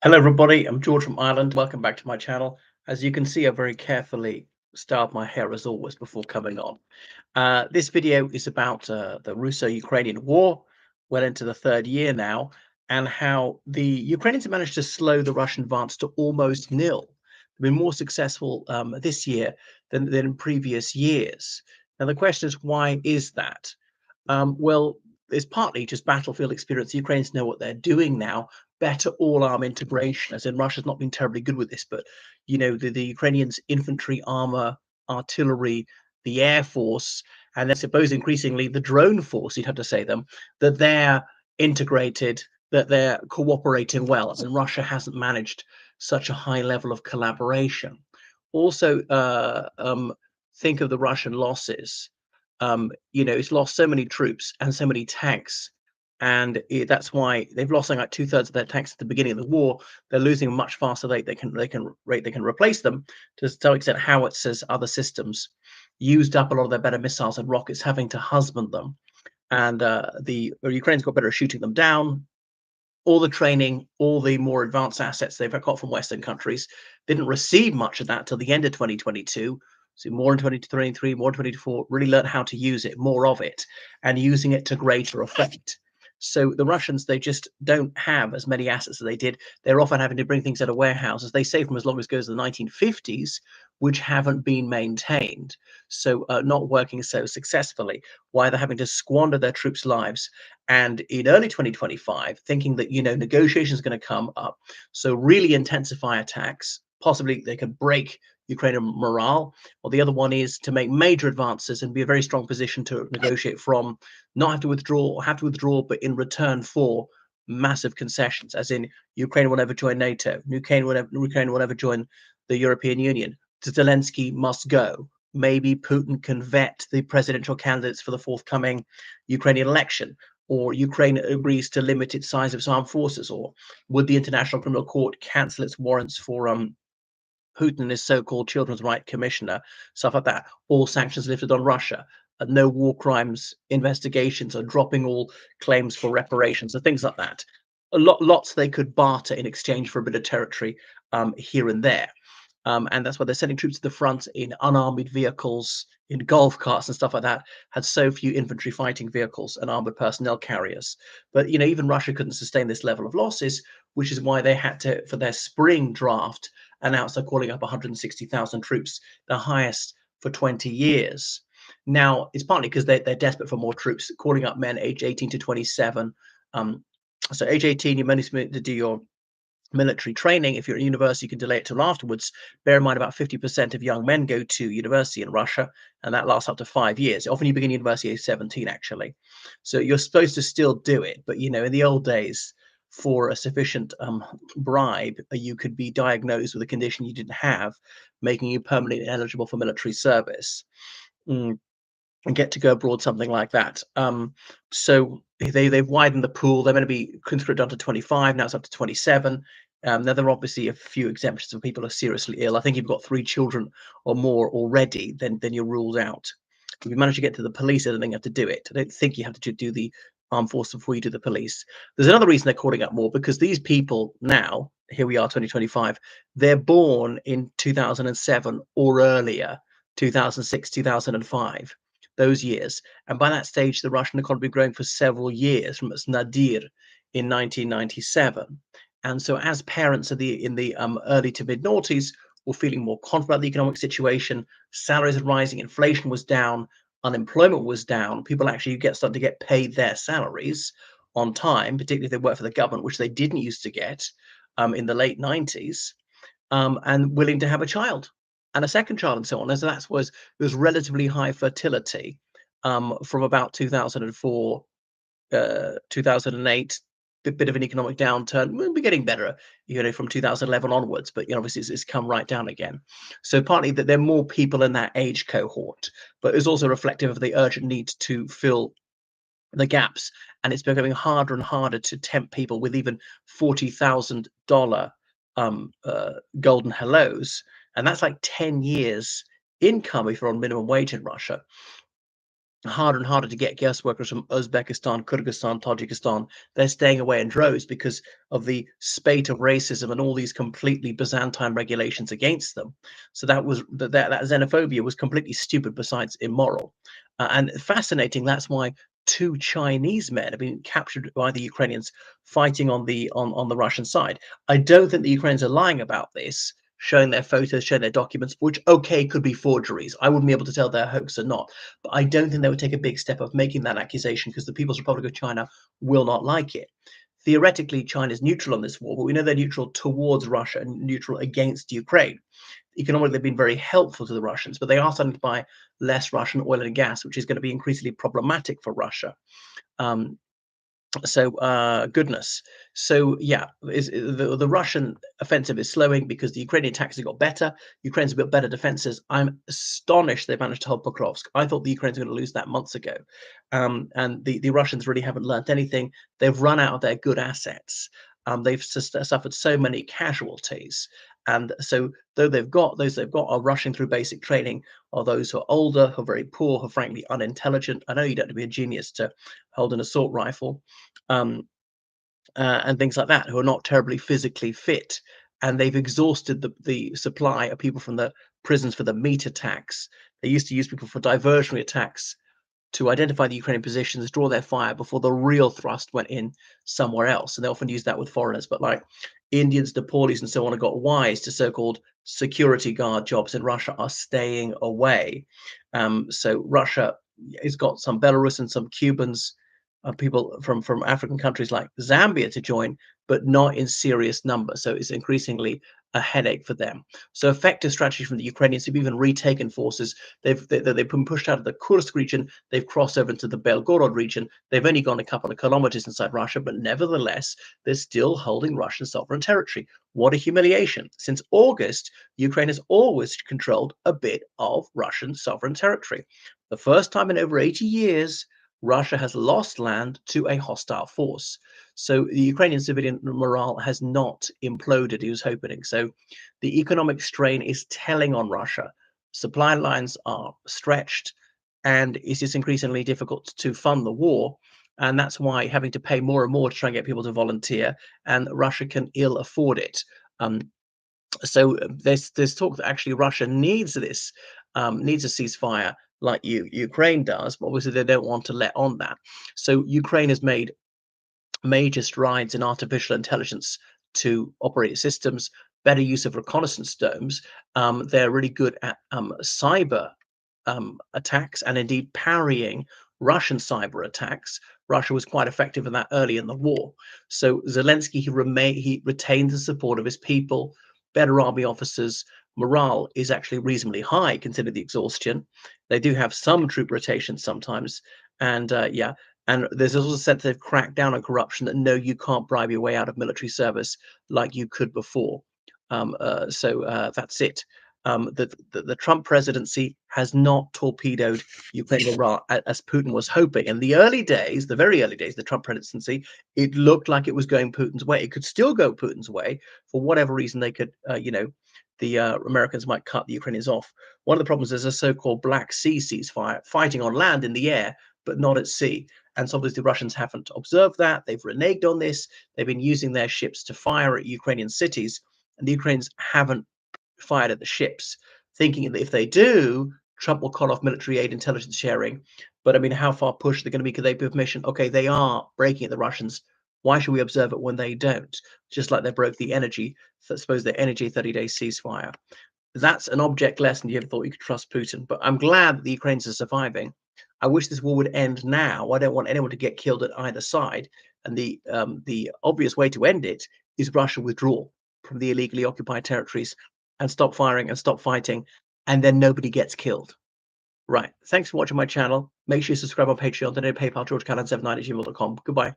Hello, everybody. I'm George from Ireland. Welcome back to my channel. As you can see, I very carefully styled my hair as always before coming on. This video is about the Russo-Ukrainian war, well into the third year now, and how the Ukrainians have managed to slow the Russian advance to almost nil. They've been more successful this year than in previous years. Now, the question is, why is that? Well, it's partly just battlefield experience. The Ukrainians know what they're doing now. Better all-arm integration, as in Russia's not been terribly good with this, but the Ukrainians' infantry, armor, artillery, the air force, and I suppose increasingly the drone force, you'd have to say them, that they're integrated, that they're cooperating well, as in Russia hasn't managed such a high level of collaboration. Also, think of the Russian losses. It's lost so many troops and so many tanks, and that's why they've lost something like two-thirds of their tanks at the beginning of the war. They're losing much faster rate. They can replace them to some extent. Howitzers, other systems, used up a lot of their better missiles and rockets, having to husband them, and the Ukrainians got better at shooting them down. All the training, all the more advanced assets they've got from Western countries didn't receive much of that till the end of 2022. So more in 2023, more in 2024, really learned how to use it, more of it, and using it to greater effect. So the Russians, they just don't have as many assets as they did. They're often having to bring things out of warehouses. They say from as long as goes to the 1950s, which haven't been maintained. So not working so successfully. Why they're having to squander their troops' lives, and in early 2025, thinking that negotiations are going to come up, so really intensify attacks. Possibly they could break Ukrainian morale. Or the other one is to make major advances and be a very strong position to negotiate from, not have to withdraw or have to withdraw, but in return for massive concessions, as in Ukraine will never join NATO, Ukraine will never join the European Union. Zelensky must go. Maybe Putin can vet the presidential candidates for the forthcoming Ukrainian election, or Ukraine agrees to limit its size of its armed forces, or would the International Criminal Court cancel its warrants for Putin and his so-called children's right commissioner, stuff like that. All sanctions lifted on Russia. No war crimes investigations, or dropping all claims for reparations, and things like that. Lots they could barter in exchange for a bit of territory here and there. And that's why they're sending troops to the front in unarmored vehicles, in golf carts and stuff like that. Had so few infantry fighting vehicles and armored personnel carriers. But even Russia couldn't sustain this level of losses, which is why they had to, for their spring draft, announce they're calling up 160,000 troops, the highest for 20 years. Now, it's partly because they're desperate for more troops, calling up men aged 18 to 27. So age 18, you're meant to do your military training. If you're at university, you can delay it till afterwards. Bear in mind, about 50% of young men go to university in Russia, and that lasts up to 5 years. Often you begin university at 17, actually. So you're supposed to still do it. But, in the old days, for a sufficient bribe, you could be diagnosed with a condition you didn't have, making you permanently eligible for military service. Mm, and get to go abroad, something like that. So they've widened the pool. They're going to be conscripted down to 25. Now it's up to 27. Now there are obviously a few exemptions for people who are seriously ill. I think you've got 3 children or more already, then you're ruled out. If you manage to get to the police, I don't think you have to do it. I don't think you have to do the armed forces before you do the police. There's another reason they're calling up more, because these people now, here we are, 2025, they're born in 2007 or earlier, 2006, 2005, those years. And by that stage, the Russian economy had been growing for several years from its nadir in 1997. And so, as parents in the early to mid noughties were feeling more confident about the economic situation, salaries were rising, inflation was down, unemployment was down. People actually started to get paid their salaries on time, particularly if they worked for the government, which they didn't used to get in the late 90s, and willing to have a child and a second child and so on. And so that was relatively high fertility from about 2004, 2008. Bit of an economic downturn. We'll be getting better, from 2011 onwards, but obviously it's come right down again. So partly that there are more people in that age cohort, but it's also reflective of the urgent need to fill the gaps, and it's becoming harder and harder to tempt people with even $40,000 golden hellos, and that's like 10 years income if you're on minimum wage in Russia. harder and harder to get guest workers from Uzbekistan, Kyrgyzstan, Tajikistan. They're staying away in droves because of the spate of racism and all these completely Byzantine regulations against them. So that xenophobia was completely stupid, besides immoral, and fascinating. That's why two Chinese men have been captured by the Ukrainians fighting on the Russian side. I don't think the Ukrainians are lying about this, showing their photos, showing their documents, which okay could be forgeries. I wouldn't be able to tell they're hoax or not. But I don't think they would take a big step of making that accusation, because the People's Republic of China will not like it. Theoretically, China is neutral on this war, but we know they're neutral towards Russia and neutral against Ukraine. Economically, they've been very helpful to the Russians, but they are starting to buy less Russian oil and gas, which is going to be increasingly problematic for Russia. Um, goodness. So yeah, the Russian offensive is slowing because the Ukrainian tactics got better. Ukraine's got better defenses. I'm astonished they managed to hold Pokrovsk. I thought the Ukrainians were going to lose that months ago, and the Russians really haven't learned anything. They've run out of their good assets. They've suffered so many casualties, and so though those they've got are rushing through basic training, are those who are older, who are very poor, who are frankly unintelligent. I know you don't have to be a genius to hold an assault rifle, um, and things like that, who are not terribly physically fit, and they've exhausted the supply of people from the prisons for the meat attacks. They used to use people for diversionary attacks to identify the Ukrainian positions, draw their fire before the real thrust went in somewhere else. And they often use that with foreigners, but like Indians, Nepalis, and so on have got wise to so-called security guard jobs in Russia are staying away. So Russia has got some Belarus and some Cubans, people from African countries like Zambia to join, but not in serious numbers. So it's increasingly a headache for them. So effective strategy from the Ukrainians have even retaken forces. They've been pushed out of the Kursk region. They've crossed over into the Belgorod region. They've only gone a couple of kilometers inside Russia, but nevertheless, they're still holding Russian sovereign territory. What a humiliation. Since August, Ukraine has always controlled a bit of Russian sovereign territory. The first time in over 80 years, Russia has lost land to a hostile force. So the Ukrainian civilian morale has not imploded, he was hoping. So the economic strain is telling on Russia. Supply lines are stretched, and it's just increasingly difficult to fund the war. And that's why having to pay more and more to try and get people to volunteer, and Russia can ill afford it. So there's talk that actually Russia needs this, needs a ceasefire like Ukraine does, but obviously they don't want to let on that. So Ukraine has made major strides in artificial intelligence to operate systems, better use of reconnaissance domes. They're really good at cyber attacks, and indeed parrying Russian cyber attacks. Russia was quite effective in that early in the war. So Zelensky, he retained the support of his people, better army officers. Morale is actually reasonably high considering the exhaustion. They do have some troop rotations sometimes, and yeah. And there's also a sense they've cracked down on corruption, that no, you can't bribe your way out of military service like you could before. That's it. The Trump presidency has not torpedoed Ukraine as Putin was hoping. In the early days, the very early days, the Trump presidency, it looked like it was going Putin's way. It could still go Putin's way for whatever reason. They could, the Americans might cut the Ukrainians off. One of the problems is a so-called Black Sea ceasefire, fighting on land in the air, but not at sea. And so obviously the Russians haven't observed that. They've reneged on this. They've been using their ships to fire at Ukrainian cities, and the Ukrainians haven't fired at the ships, thinking that if they do, Trump will cut off military aid, intelligence sharing. But I mean, how far pushed they're going to be? Could they give permission? Okay, they are breaking at the Russians. Why should we observe it when they don't? Just like they broke the energy, suppose their energy 30-day ceasefire. That's an object lesson. You ever thought you could trust Putin? But I'm glad that the Ukrainians are surviving. I wish this war would end now. I don't want anyone to get killed at either side. And the obvious way to end it is Russia withdraw from the illegally occupied territories and stop firing and stop fighting, and then nobody gets killed. Right. Thanks for watching my channel. Make sure you subscribe on Patreon, donate PayPal, georgecallahan79@gmail.com. Goodbye.